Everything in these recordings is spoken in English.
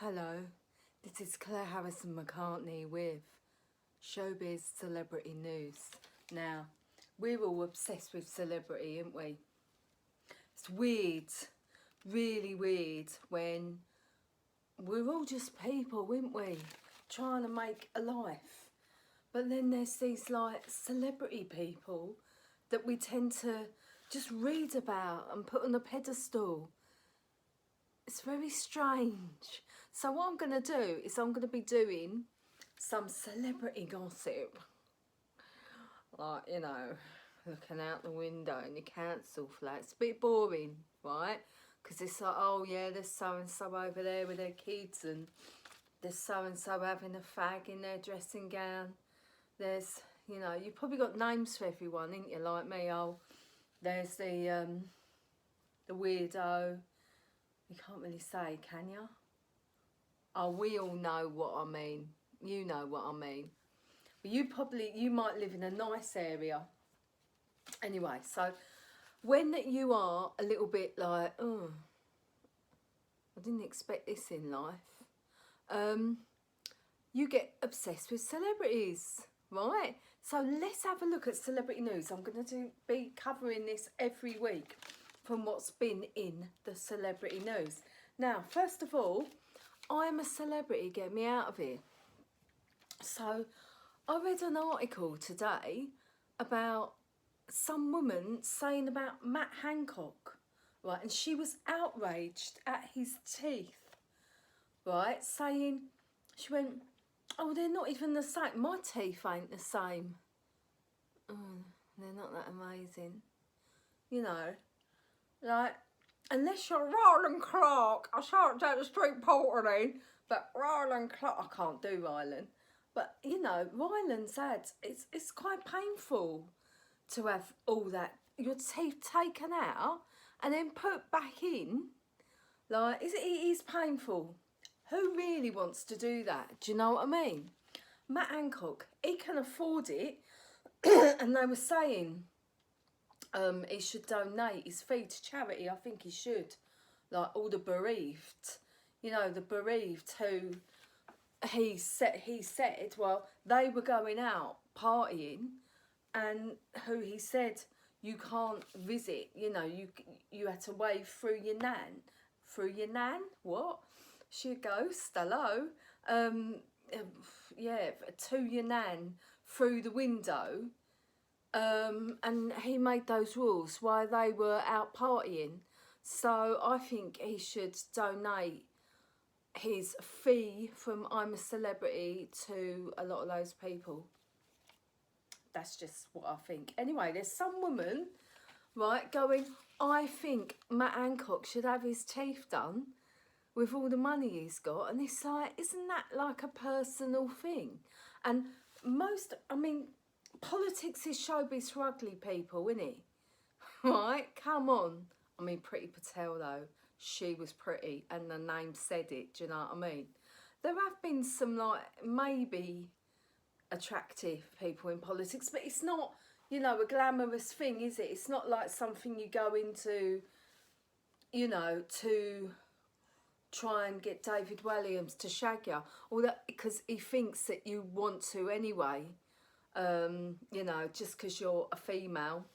Hello, this is Claire Harrison McCartney with Showbiz Celebrity News. Now, we're all obsessed with celebrity, aren't we? It's weird, really weird, when we're all just people, aren't we? Trying to make a life. But then there's these like celebrity people that we tend to just read about and put on a pedestal. It's very strange. So what I'm going to do is I'm going to be doing some celebrity gossip. Like, you know, looking out the window in the council flat. It's a bit boring, right? Because it's like, oh yeah, there's so-and-so over there with their kids, and there's so-and-so having a fag in their dressing gown. There's, you know, you've probably got names for everyone, ain't you, like me? Oh, there's the weirdo. You can't really say, can you? Oh, we all know what I mean. You know what I mean. But you might live in a nice area. Anyway, so when you are a little bit like, oh, I didn't expect this in life, you get obsessed with celebrities, right? So let's have a look at celebrity news. I'm going to be covering this every week from what's been in the celebrity news. Now, first of all, I'm a celebrity, get me out of here. So I read an article today about some woman saying about Matt Hancock, right? And she was outraged at his teeth, right? Saying, she went, oh, they're not even the same. My teeth ain't the same. Oh, they're not that amazing. You know, like, unless you're Ryland Clark, I shan't take the street portering, but Ryland Clark, I can't do Ryland. But, you know, Ryland's had, it's quite painful to have all that, your teeth taken out and then put back in. Like, it is painful. Who really wants to do that? Do you know what I mean? Matt Hancock, he can afford it. And they were saying he should donate his fee to charity. I think he should. Like all the bereaved. You know, the bereaved who he said, well, they were going out partying, and who he said you can't visit, you know, you had to wave through your nan. Through your nan? What? She a ghost, hello? Yeah, to your nan through the window. And he made those rules while they were out partying. So I think he should donate his fee from I'm a Celebrity to a lot of those people. That's just what I think. Anyway, there's some woman, right, going, I think Matt Hancock should have his teeth done with all the money he's got. And it's like, isn't that like a personal thing? And I mean, politics is showbiz for ugly people, isn't it? Right? Come on. I mean, Priti Patel, though, she was pretty, and the name said it, do you know what I mean? There have been some, like, maybe attractive people in politics, but it's not, you know, a glamorous thing, is it? It's not like something you go into, you know, to try and get David Williams to shag you, or that because he thinks that you want to anyway. You know, just because you're a female,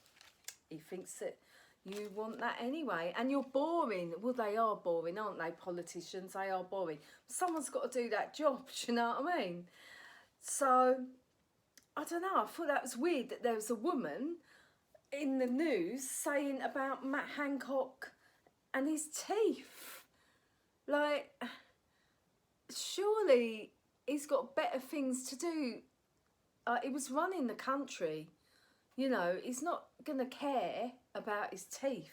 he thinks that you want that anyway, and you're boring. Well, they are boring, aren't they? Politicians, they are boring. Someone's got to do that job, do you know what I mean? So, I don't know, I thought that was weird that there was a woman in the news saying about Matt Hancock and his teeth. Like, surely he's got better things to do. He was running the country. You know, he's not going to care about his teeth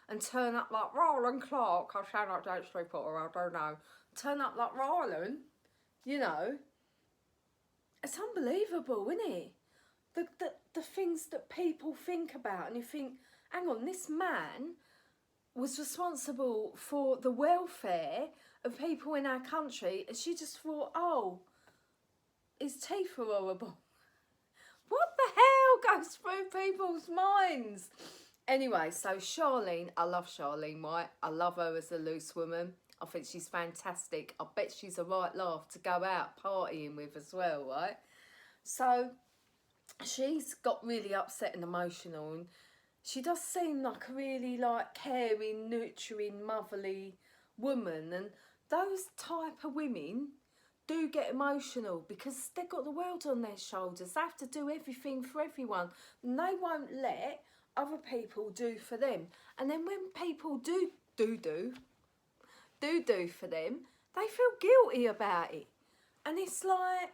and turn up like Ryland Clark. I sound like James Street Potter, I don't know. Turn up like Ryland, you know. It's unbelievable, isn't it? The things that people think about, and you think, hang on, this man was responsible for the welfare of people in our country, and she just thought, oh, his teeth were horrible. What the hell goes through people's minds? Anyway, so Charlene, I love Charlene White. I love her as a loose woman. I think she's fantastic. I bet she's a right laugh to go out partying with as well, right? So she's got really upset and emotional, and she does seem like a really like caring, nurturing, motherly woman. And those type of women do get emotional because they've got the world on their shoulders. They have to do everything for everyone, and they won't let other people do for them. And then when people do for them, they feel guilty about it. And it's like,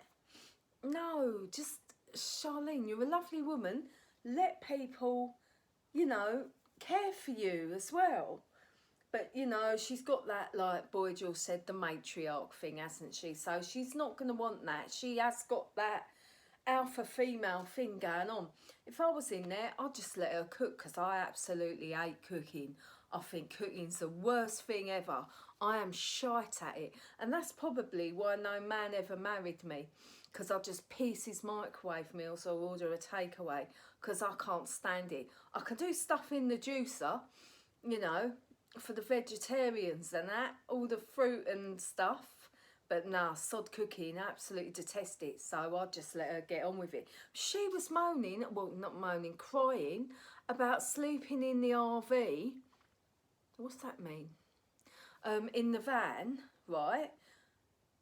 no, just Charlene, you're a lovely woman. Let people, you know, care for you as well. But, you know, she's got that, like Boyd Jules said, the matriarch thing, hasn't she? So she's not going to want that. She has got that alpha female thing going on. If I was in there, I'd just let her cook, because I absolutely hate cooking. I think cooking's the worst thing ever. I am shite at it. And that's probably why no man ever married me, because I just piece his microwave meals or order a takeaway, because I can't stand it. I can do stuff in the juicer, you know, for the vegetarians and that, all the fruit and stuff. But nah, sod cooking, absolutely detest it. So I just let her get on with it. She was moaning, well, not moaning, crying about sleeping in the RV. What's that mean? In the van, right?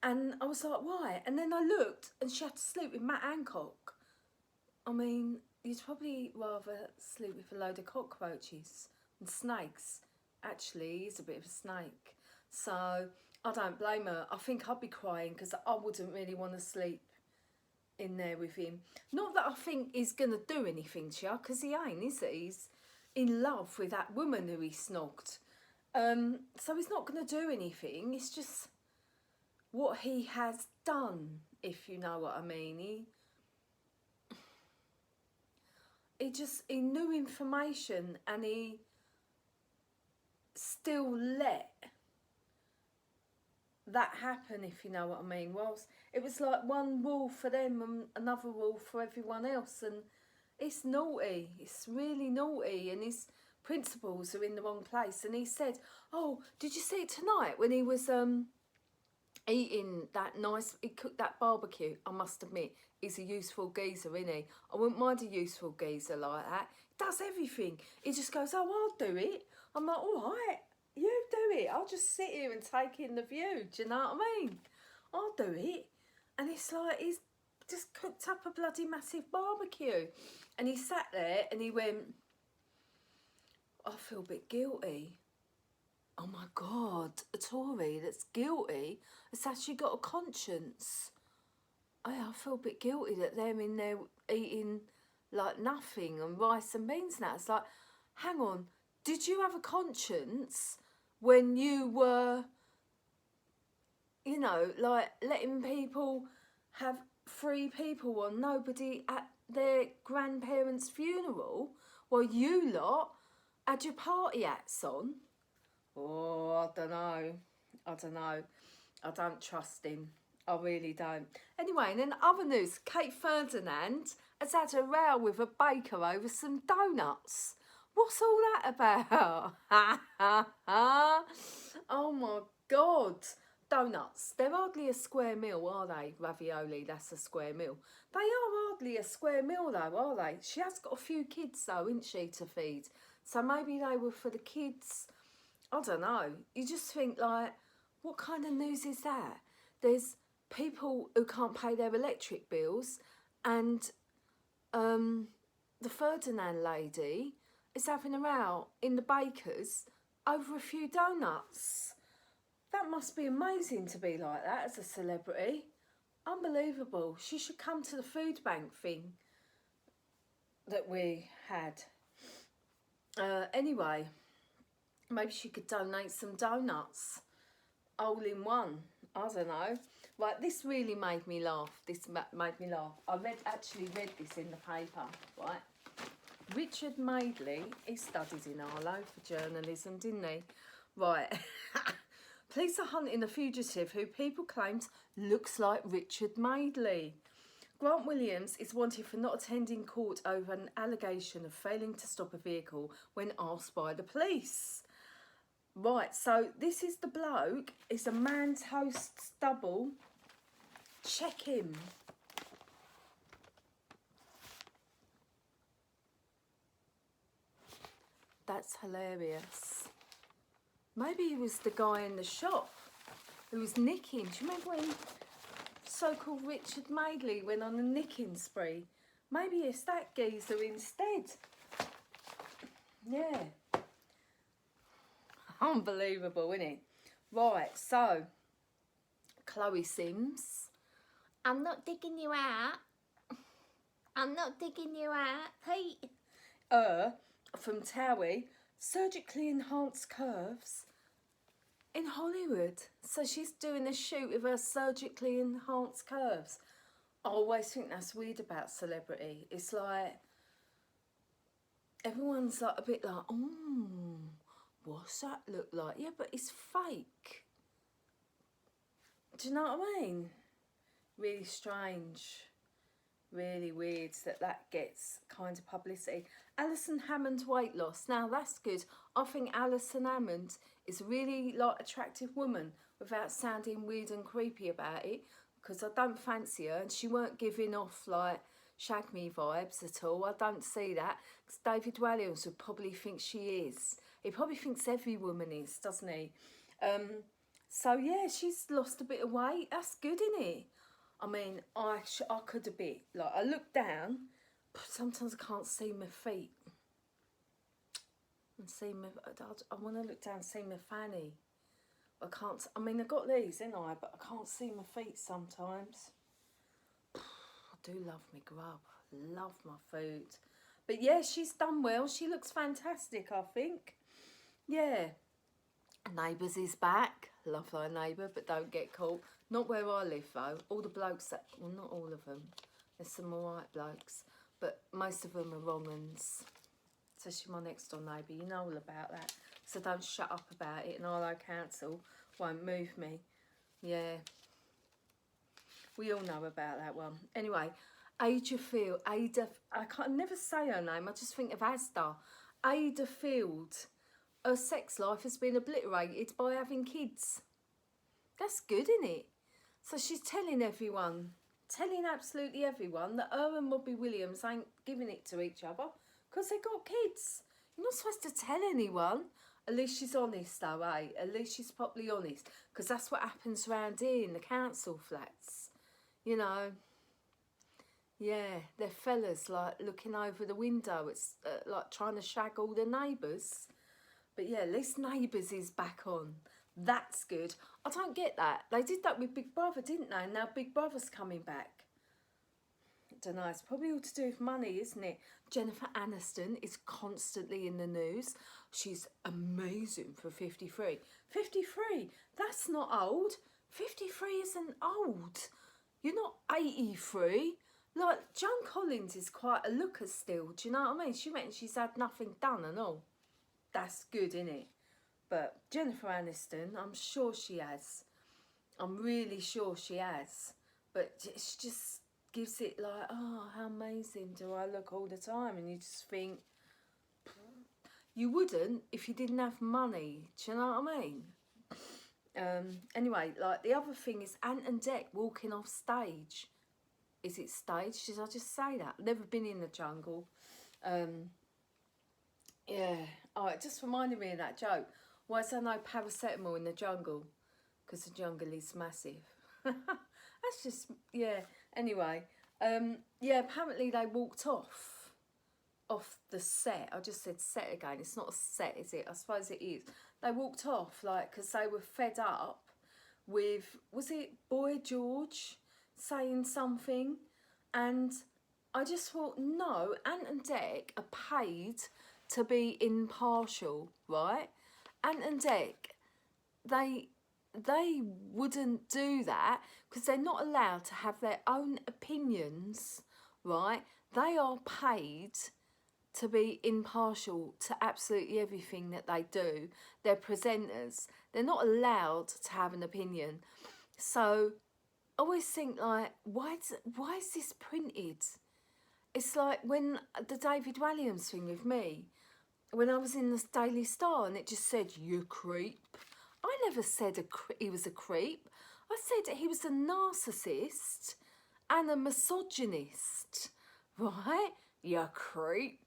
And I was like, why? And then I looked and she had to sleep with Matt Hancock. I mean, you'd probably rather sleep with a load of cockroaches and snakes. Actually, he's a bit of a snake. So I don't blame her. I think I'd be crying because I wouldn't really want to sleep in there with him. Not that I think he's going to do anything to you, because he ain't, is he? He's in love with that woman who he snogged. So he's not going to do anything. It's just what he has done, if you know what I mean. He knew information, and he still let that happen, if you know what I mean. Whilst it was like one rule for them and another rule for everyone else, and it's naughty. It's really naughty, and his principles are in the wrong place. And he said, oh, did you see it tonight when he was eating that nice, he cooked that barbecue? I must admit, he's a useful geezer, isn't he? I wouldn't mind a useful geezer like that. He does everything. He just goes, oh, I'll do it. I'm like, all right, you do it. I'll just sit here and take in the view. Do you know what I mean? I'll do it. And it's like, he's just cooked up a bloody massive barbecue. And he sat there and he went, I feel a bit guilty. Oh my God, a Tory that's guilty has actually got a conscience. I feel a bit guilty that they're in there eating like nothing and rice and beans now. It's like, hang on, did you have a conscience when you were, you know, like letting people have 3 people or nobody at their grandparents' funeral while you lot had your party hats on? Oh, I don't know. I don't trust him. I really don't. Anyway, and in other news, Kate Ferdinand has had a row with a baker over some donuts. What's all that about? Oh my God. Donuts. They're hardly a square meal, are they? Ravioli, that's a square meal. They are hardly a square meal though, are they? She has got a few kids though, isn't she, to feed? So maybe they were for the kids. I don't know. You just think like, what kind of news is that? There's people who can't pay their electric bills, and the Ferdinand lady is having a row in the baker's over a few donuts. That must be amazing to be like that as a celebrity. Unbelievable. She should come to the food bank thing that we had. Anyway, maybe she could donate some donuts, all in one. I don't know. Right, this really made me laugh. I actually read this in the paper, right? Richard Madeley, he studied in Arlo for journalism, didn't he? Right. Police are hunting a fugitive who people claimed looks like Richard Madeley. Grant Williams is wanted for not attending court over an allegation of failing to stop a vehicle when asked by the police. Right, so this is the bloke. It's a man's host's double. Check him. That's hilarious. Maybe he was the guy in the shop who was nicking. Do you remember when so-called Richard Madeley went on a nicking spree? Maybe it's that geezer instead. Yeah. Unbelievable, isn't it? Right, so Chloe Sims. I'm not digging you out. I'm not digging you out. Hey. From Towie, surgically enhanced curves in Hollywood. So she's doing a shoot with her surgically enhanced curves. I always think that's weird about celebrity. It's like everyone's like a bit like, oh, what's that look like? Yeah, but it's fake. Do you know what I mean? Really strange. Really weird that gets kind of publicity. Alison Hammond's weight loss. Now that's good. I think Alison Hammond is a really like attractive woman without sounding weird and creepy about it, because I don't fancy her and she weren't giving off like shag me vibes at all. I don't see that, because David Walliams would probably think she is. He probably thinks every woman is, doesn't he? So yeah, she's lost a bit of weight. That's good, isn't it? I mean, I could a bit. Like, I look down, but sometimes I can't see my feet. And see my, I want to look down and see my fanny. I can't, I mean, I've got these, ain't I? But I can't see my feet sometimes. I do love my grub. Love my food. But yeah, she's done well. She looks fantastic, I think. Yeah. Neighbours is back. Love thy neighbour, but don't get caught. Not where I live, though. All the blokes that... Well, not all of them. There's some alright blokes. But most of them are wrong uns. Especially my next door neighbour. You know all about that. So don't shut up about it. And Arlo Council won't move me. Yeah. We all know about that one. Anyway, Ada Field. Ada... I can't never say her name. I just think of Asda. Ada Field. Her sex life has been obliterated by having kids. That's good, isn't it? So she's telling everyone, telling absolutely everyone, that her and Robbie Williams ain't giving it to each other because they got kids. You're not supposed to tell anyone. At least she's honest though, eh? At least she's properly honest, because that's what happens around here in the council flats. You know, yeah, they're fellas like looking over the window. It's like trying to shag all the neighbours. But yeah, at least Neighbours is back on. That's good. I don't get that. They did that with Big Brother, didn't they? Now Big Brother's coming back. I don't know. It's probably all to do with money, isn't it? Jennifer Aniston is constantly in the news. She's amazing for 53. 53? That's not old. 53 isn't old. You're not 83. Like, Joan Collins is quite a looker still. Do you know what I mean? She reckons she's had nothing done and all. That's good, innit? But Jennifer Aniston, I'm sure she has. I'm really sure she has. But it just gives it like, oh, how amazing do I look all the time? And you just think, you wouldn't if you didn't have money. Do you know what I mean? Anyway, like the other thing is Ant and Dec walking off stage. Is it staged? Did I just say that? I've never been in the jungle. Yeah. Oh, it just reminded me of that joke. Why is there no paracetamol in the jungle? Because the jungle is massive. That's just, yeah. Anyway, yeah, apparently they walked off the set. I just said set again. It's not a set, is it? I suppose it is. They walked off, like, because they were fed up with, was it Boy George saying something? And I just thought, no, Ant and Dec are paid to be impartial, right? Ant and Dec, they wouldn't do that because they're not allowed to have their own opinions, right? They are paid to be impartial to absolutely everything that they do. They're presenters. They're not allowed to have an opinion. So I always think, like, why is this printed? It's like when the David Walliams thing with me, when I was in the Daily Star and it just said, "You creep." I never said he was a creep. I said he was a narcissist and a misogynist, right? You creep.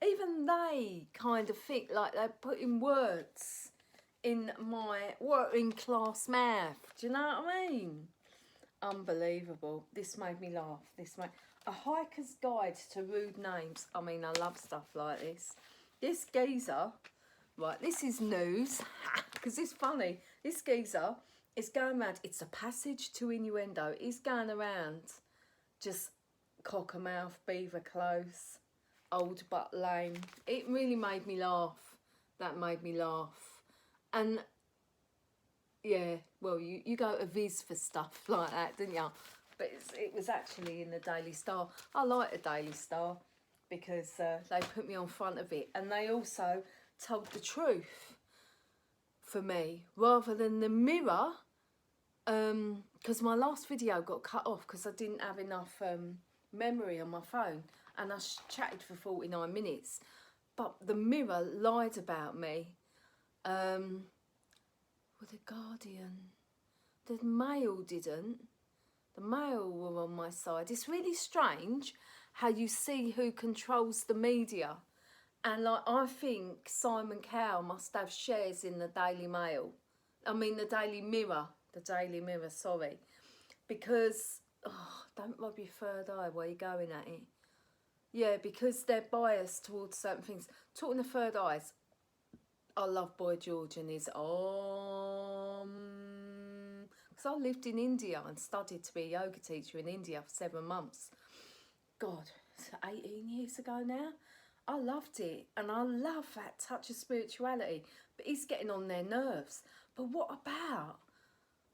Even they kind of think like they're putting words in my working class mouth. Do you know what I mean? Unbelievable. This made me laugh. A hiker's guide to rude names. I mean, I love stuff like this. This geezer, right, this is news, because it's funny. This geezer is going around, it's a passage to innuendo. He's going around just cockermouth, beaver close, old but lame. It really made me laugh. That made me laugh. And yeah, well, you go to Viz for stuff like that, didn't you? But it was actually in the Daily Star. I like the Daily Star because they put me on front of it. And they also told the truth for me rather than the Mirror. Because my last video got cut off because I didn't have enough memory on my phone. And I chatted for 49 minutes. But the Mirror lied about me. Well, the Guardian. The Mail didn't. The Mail were on my side. It's really strange how you see who controls the media. And like, I think Simon Cowell must have shares in the Daily Mail. I mean, the Daily Mirror. The Daily Mirror, sorry. Because, don't rub your third eye while you're going at it. Yeah, because they're biased towards certain things. Talking of third eyes, I love Boy George and his because I lived in India and studied to be a yoga teacher in India for 7 months. God, it's 18 years ago now. I loved it, and I love that touch of spirituality. But he's getting on their nerves. But what about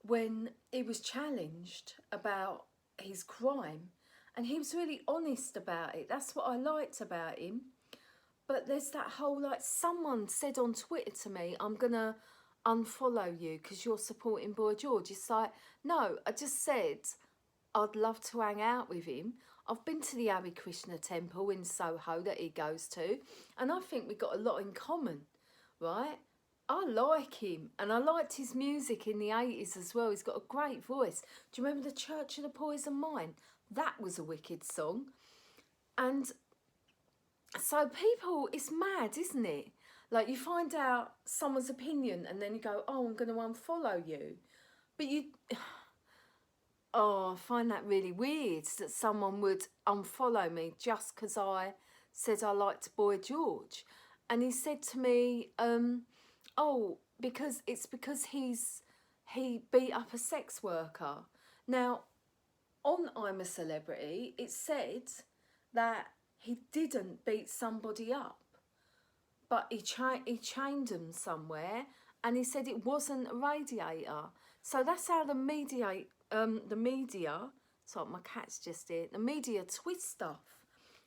when he was challenged about his crime? And he was really honest about it. That's what I liked about him. But there's that whole, like, someone said on Twitter to me, I'm going to unfollow you because you're supporting Boy George. It's like, no, I just said I'd love to hang out with him. I've been to the Hare Krishna temple in Soho that he goes to, and I think we've got a lot in common, right? I like him, and I liked his music in the 80s as well. He's got a great voice. Do you remember the Church of the Poison Mind? That was a wicked song. And so people, it's mad, isn't it? Like, you find out someone's opinion and then you go, oh, I'm going to unfollow you. But you, I find that really weird that someone would unfollow me just because I said I liked Boy George. And he said to me, oh, because he beat up a sex worker. Now, on I'm a Celebrity, it said that he didn't beat somebody up, but he chained them somewhere, and he said it wasn't a radiator. So that's how the media, sorry, my cat's just here, the media twist stuff.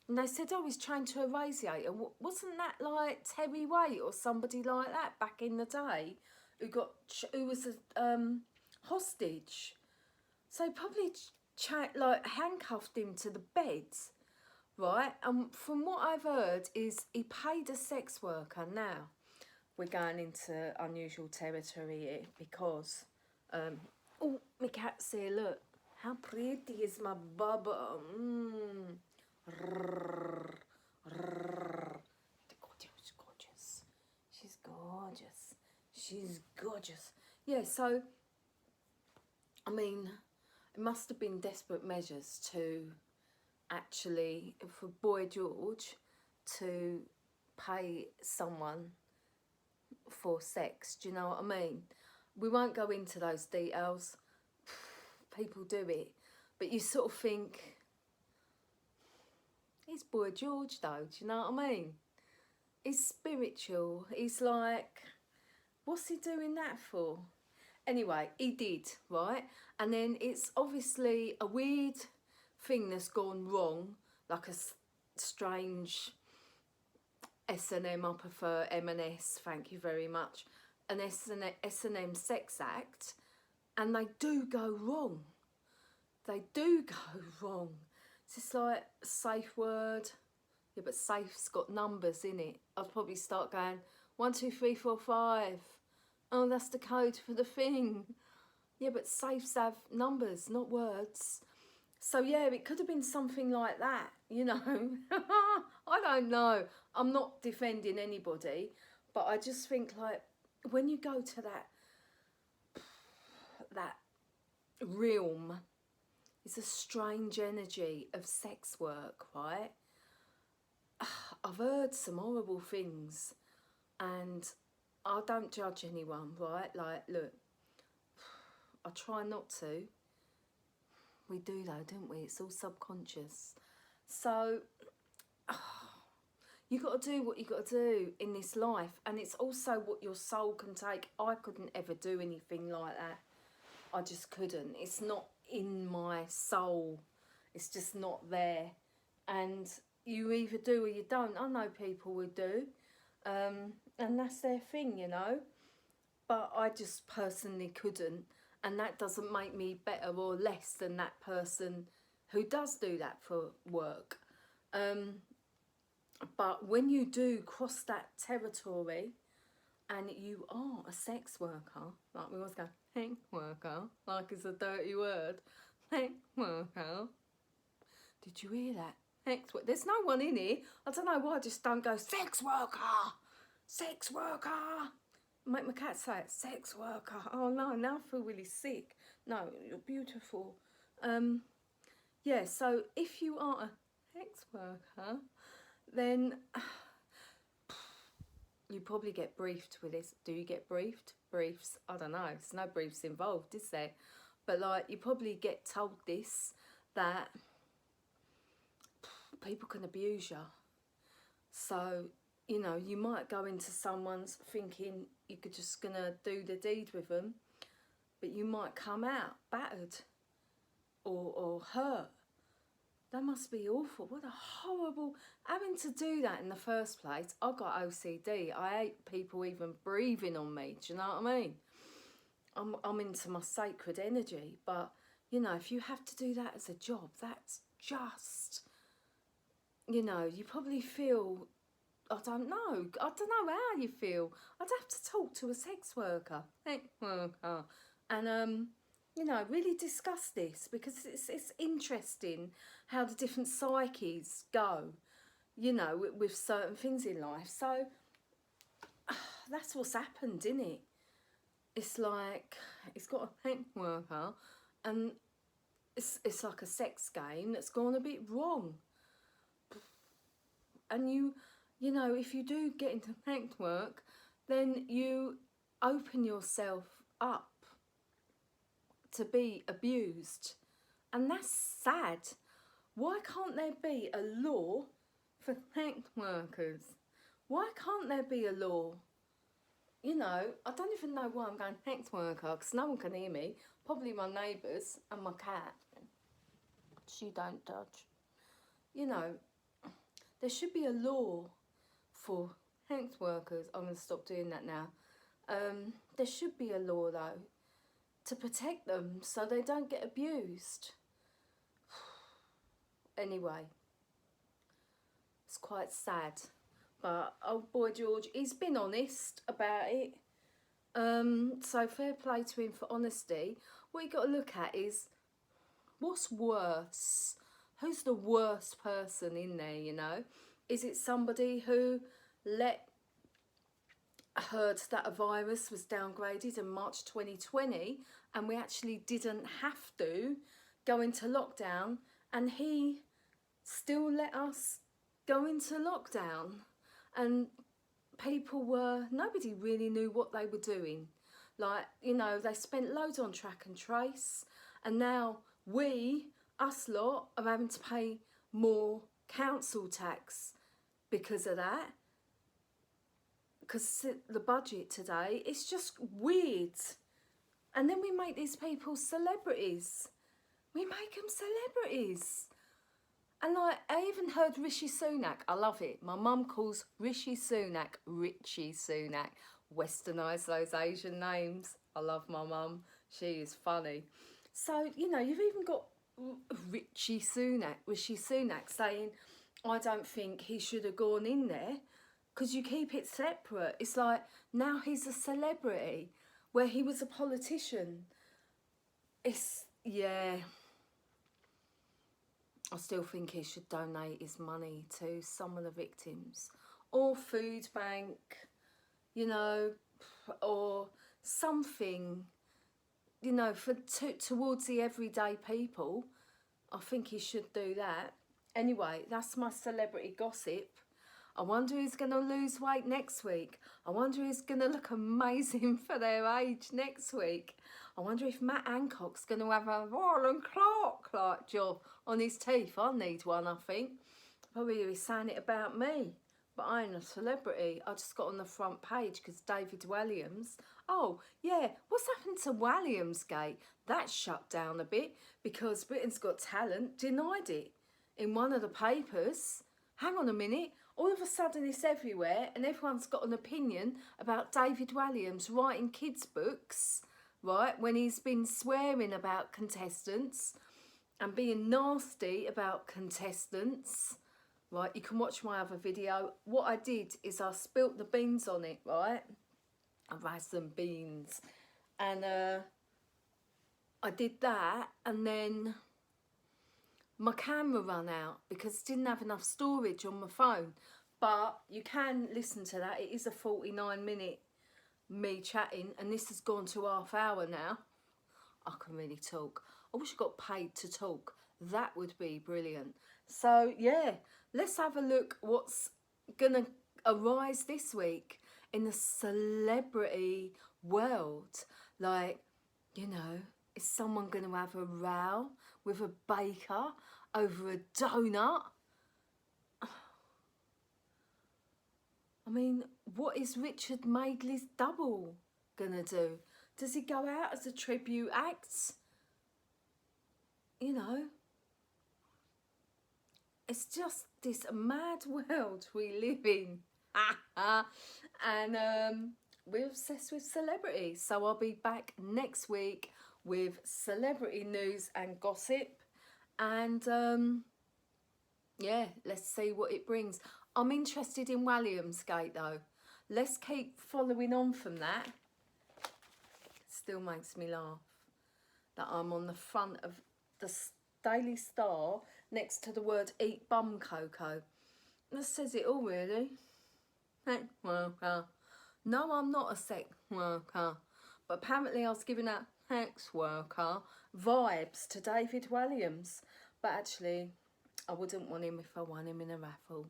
And they said, oh, he's chained to a radiator. Wasn't that like Terry Waite or somebody like that back in the day who was a hostage? So probably like handcuffed him to the bed, right? And from what I've heard is he paid a sex worker. Now we're going into unusual territory here because oh, my cat's here, look how pretty is my bubba. Gorgeous. She's gorgeous. She's gorgeous. Yeah, so I mean, it must have been desperate measures to actually, for Boy George to pay someone for sex. Do you know what I mean? We won't go into those details. People do it. But you sort of think, he's Boy George though, do you know what I mean? He's spiritual. He's like, what's he doing that for? Anyway, he did, right? And then it's obviously a weird thing that's gone wrong, like a strange S&M, I prefer M&S, thank you very much, an S&M sex act, and they do go wrong. They do go wrong. It's just like safe word, Yeah, but safe's got numbers in it. I'd probably start going 1, 2, 3, 4, 5. Oh, that's the code for the thing. Yeah, but safes have numbers, not words. So yeah, it could have been something like that, you know. I don't know. I'm not defending anybody, but I just think like when you go to that realm, it's a strange energy of sex work, right? I've heard some horrible things, and I don't judge anyone, right? Like, look, I try not to. We do though, don't we? It's all subconscious. So you got to do what you got to do in this life, and it's also what your soul can take. I couldn't ever do anything like that. I just couldn't. It's not in my soul. It's just not there. And you either do or you don't. I know people who do, and that's their thing, you know. But I just personally couldn't, and that doesn't make me better or less than that person who does do that for work. But when you do cross that territory and you are a sex worker, like we always go, sex worker, like it's a dirty word, sex worker. Did you hear that? Sex worker. There's no one in here. I don't know why I just don't go, sex worker, sex worker. Make my cat say it, sex worker. Oh no, now I feel really sick. No, you're beautiful. Yeah, so if you are a sex worker, then you probably get briefed with this. Do you get briefed? Briefs? I don't know. There's no briefs involved, is there? But like, you probably get told this, that people can abuse you. So, you know, you might go into someone's thinking you're just going to do the deed with them, but you might come out battered or hurt. That must be awful. What a horrible... Having to do that in the first place. I got OCD. I hate people even breathing on me. Do you know what I mean? I'm into my sacred energy. But, you know, if you have to do that as a job, that's just... You know, you probably feel... I don't know how you feel. I'd have to talk to a sex worker. And, you know, really discuss this, because it's interesting how the different psyches go, you know, with certain things in life. So that's what's happened, isn't it? It's like, it's got a sex worker, and it's like a sex game that's gone a bit wrong. And you know, if you do get into sex work, then you open yourself up to be abused, and that's sad. Why can't there be a law for sex workers? Why can't there be a law? You know, I don't even know why I'm going sex worker, because no one can hear me. Probably my neighbours and my cat. She don't judge. You know, there should be a law for sex workers. I'm going to stop doing that now. There should be a law though, to protect them so they don't get abused. Anyway, it's quite sad. But old boy George, he's been honest about it. So fair play to him for honesty. What you got to look at is, what's worse? Who's the worst person in there, you know? Is it somebody who heard that a virus was downgraded in March 2020 and we actually didn't have to go into lockdown, and he still let us go into lockdown, and nobody really knew what they were doing. Like, you know, they spent loads on track and trace, and now us lot, are having to pay more council tax because of that. Because the budget today, it's just weird. And then we make these people celebrities. We make them celebrities. And like, I even heard Rishi Sunak. I love it. My mum calls Rishi Sunak Richie Sunak. Westernise those Asian names. I love my mum. She is funny. So, you know, you've even got Rishi Sunak saying, I don't think he should have gone in there, because you keep it separate. It's like, now he's a celebrity where he was a politician. It's, yeah. I still think he should donate his money to some of the victims, or food bank, you know, or something, you know, towards the everyday people. I think he should do that. Anyway, that's my celebrity gossip. I wonder who's going to lose weight next week. I wonder who's going to look amazing for their age next week. I wonder if Matt Hancock's going to have a Roland Clark-like jaw on his teeth. I need one, I think. Probably he's saying it about me. But I ain't a celebrity. I just got on the front page because David Walliams. Oh, yeah. What's happened to Walliamsgate? That's shut down a bit because Britain's Got Talent denied it in one of the papers. Hang on a minute. All of a sudden it's everywhere and everyone's got an opinion about David Walliams writing kids' books, right, when he's been swearing about contestants and being nasty about contestants, right? You can watch my other video. What I did is I spilt the beans on it, right? I had some beans and I did that, and then my camera ran out because it didn't have enough storage on my phone. But you can listen to that. It is a 49-minute me chatting, and this has gone to half hour now. I can really talk. I wish I got paid to talk. That would be brilliant. So yeah, let's have a look what's gonna arise this week in the celebrity world. Like, you know, is someone going to have a row with a baker over a donut? I mean, what is Richard Madeley's double going to do? Does he go out as a tribute act? You know, it's just this mad world we live in. And we're obsessed with celebrities. So I'll be back next week with celebrity news and gossip, and yeah, let's see what it brings. I'm interested in Walliamsgate though. Let's keep following on from that. It still makes me laugh that I'm on the front of the Daily Star next to the word eat bum cocoa. That says it all really. Sex worker. No, I'm not a sex worker, but apparently I was giving out sex worker vibes to David Walliams, but actually I wouldn't want him if I won him in a raffle.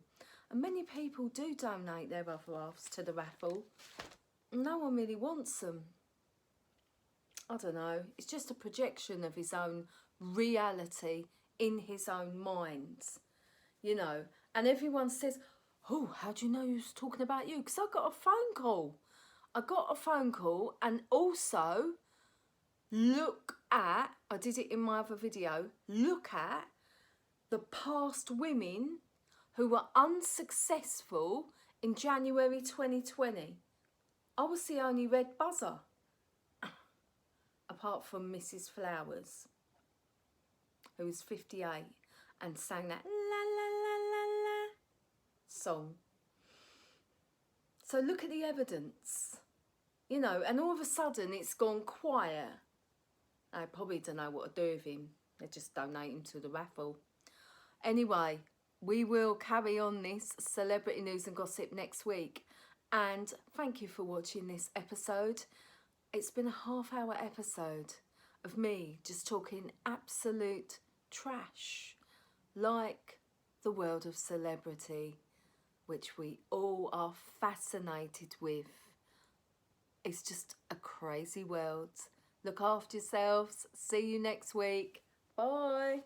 And many people do donate their other halves to the raffle. No one really wants them. I don't know, it's just a projection of his own reality in his own mind, you know. And everyone says, oh, how do you know he was talking about you? Because I got a phone call. I got a phone call, and also look at, I did it in my other video, look at the past women who were unsuccessful in January 2020. I was the only red buzzer, apart from Mrs. Flowers, who was 58 and sang that la la la la la song. So look at the evidence, you know, and all of a sudden it's gone quiet. I probably don't know what to do with him. They just donate him to the raffle. Anyway, we will carry on this celebrity news and gossip next week. And thank you for watching this episode. It's been a half-hour episode of me just talking absolute trash, like the world of celebrity, which we all are fascinated with. It's just a crazy world. Look after yourselves. See you next week. Bye.